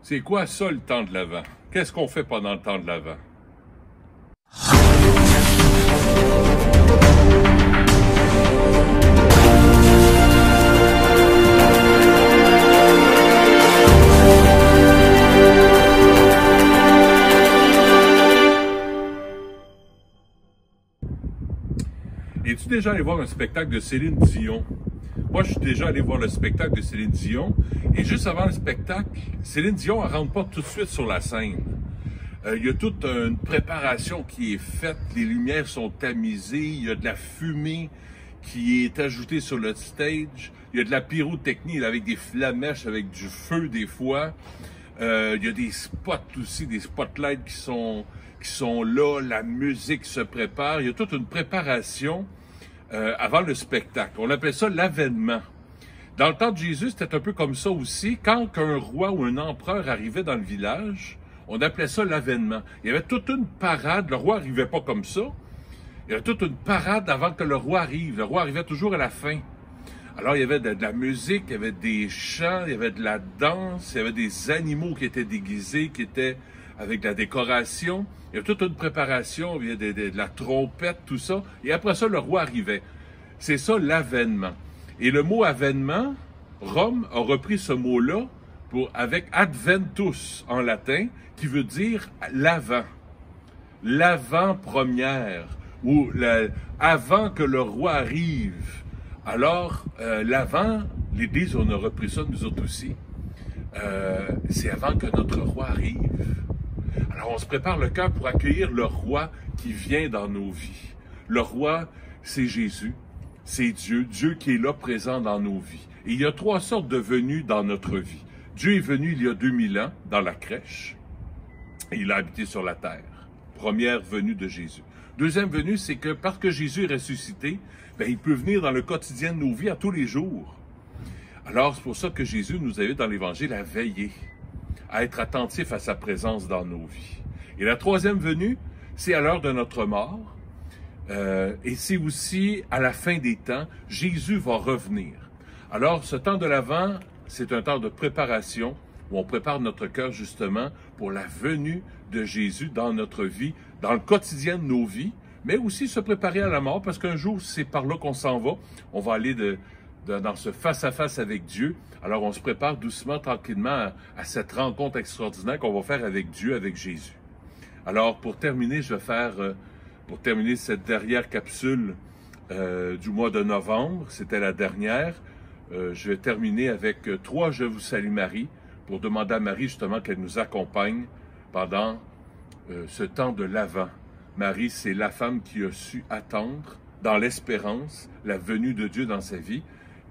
C'est quoi ça, le temps de l'Avent? Qu'est-ce qu'on fait pendant le temps de l'Avent? Es-tu déjà allé voir un spectacle de Céline Dion? Moi, je suis déjà allé voir le spectacle de Céline Dion. Et juste avant le spectacle, Céline Dion ne rentre pas tout de suite sur la scène. Il y a toute une préparation qui est faite. Les lumières sont tamisées. Il y a de la fumée qui est ajoutée sur le stage. Il y a de la pyrotechnie avec des flamèches, avec du feu des fois. Il y a des spots aussi, des spotlights qui sont là. La musique se prépare. Il y a toute une préparation avant le spectacle. On appelle ça l'avènement. Dans le temps de Jésus, c'était un peu comme ça aussi. Quand un roi ou un empereur arrivait dans le village, on appelait ça l'avènement. Il y avait toute une parade. Le roi n'arrivait pas comme ça. Il y avait toute une parade avant que le roi arrive. Le roi arrivait toujours à la fin. Alors, il y avait de la musique, il y avait des chants, il y avait de la danse, il y avait des animaux qui étaient déguisés, qui étaient avec de la décoration. Il y avait toute une préparation, il y avait de la trompette, tout ça. Et après ça, le roi arrivait. C'est ça, l'avènement. Et le mot avènement, Rome a repris ce mot-là avec adventus en latin, qui veut dire l'avant. L'avant-première, ou avant que le roi arrive. Alors, l'avant, l'Église, on a repris ça nous autres aussi. C'est avant que notre roi arrive. Alors, on se prépare le cœur pour accueillir le roi qui vient dans nos vies. Le roi, c'est Jésus, c'est Dieu, Dieu qui est là présent dans nos vies. Et il y a trois sortes de venues dans notre vie. Dieu est venu il y a 2000 ans dans la crèche et il a habité sur la terre. Première venue de Jésus. Deuxième venue, c'est que parce que Jésus est ressuscité, il peut venir dans le quotidien de nos vies à tous les jours. Alors, c'est pour ça que Jésus nous invite dans l'Évangile à veiller, à être attentif à sa présence dans nos vies. Et la troisième venue, c'est à l'heure de notre mort. Et c'est aussi à la fin des temps, Jésus va revenir. Alors, ce temps de l'Avent, c'est un temps de préparation où on prépare notre cœur justement pour la venue de Jésus dans notre vie, dans le quotidien de nos vies, mais aussi se préparer à la mort, parce qu'un jour, c'est par là qu'on s'en va. On va aller dans ce face-à-face avec Dieu. Alors, on se prépare doucement, tranquillement à cette rencontre extraordinaire qu'on va faire avec Dieu, avec Jésus. Alors, pour terminer, je vais faire, pour terminer cette dernière capsule du mois de novembre, c'était la dernière, je vais terminer avec 3 « Je vous salue Marie » pour demander à Marie justement qu'elle nous accompagne pendant ce temps de l'Avent. Marie, c'est la femme qui a su attendre dans l'espérance la venue de Dieu dans sa vie.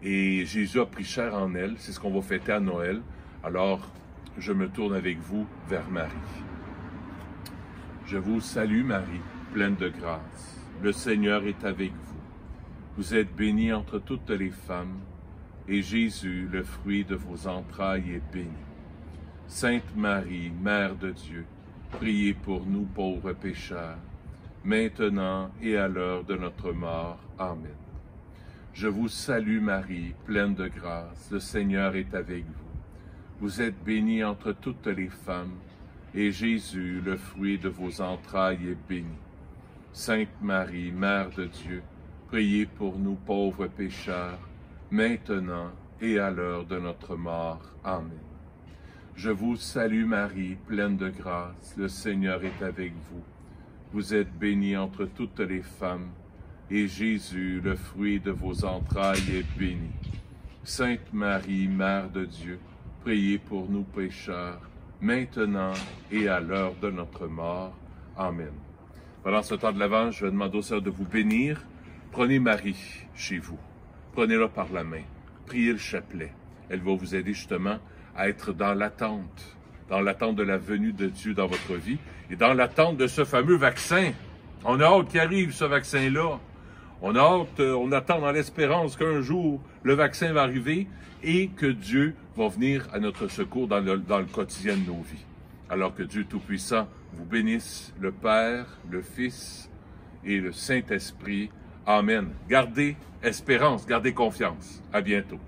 Et Jésus a pris chair en elle. C'est ce qu'on va fêter à Noël. Alors, je me tourne avec vous vers Marie. Je vous salue Marie, pleine de grâce. Le Seigneur est avec vous. Vous êtes bénie entre toutes les femmes, et Jésus, le fruit de vos entrailles, est béni. Sainte Marie, Mère de Dieu, priez pour nous pauvres pécheurs, maintenant et à l'heure de notre mort. Amen. Je vous salue Marie, pleine de grâce, le Seigneur est avec vous. Vous êtes bénie entre toutes les femmes, et Jésus, le fruit de vos entrailles, est béni. Sainte Marie, Mère de Dieu, priez pour nous pauvres pécheurs, maintenant et à l'heure de notre mort. Amen. Je vous salue Marie, pleine de grâce, le Seigneur est avec vous. Vous êtes bénie entre toutes les femmes, et Jésus, le fruit de vos entrailles, est béni. Sainte Marie, Mère de Dieu, priez pour nous pécheurs, maintenant et à l'heure de notre mort. Amen. Pendant ce temps de l'Avent, je vais demander au Seigneur de vous bénir. Prenez Marie chez vous. Prenez-la par la main. Priez le chapelet. Elle va vous aider justement à être dans l'attente de la venue de Dieu dans votre vie et dans l'attente de ce fameux vaccin. On a hâte qu'il arrive, ce vaccin-là. On a hâte, on attend dans l'espérance qu'un jour, le vaccin va arriver et que Dieu va venir à notre secours dans le quotidien de nos vies. Alors que Dieu Tout-Puissant vous bénisse, le Père, le Fils et le Saint-Esprit. Amen. Gardez espérance, gardez confiance. À bientôt.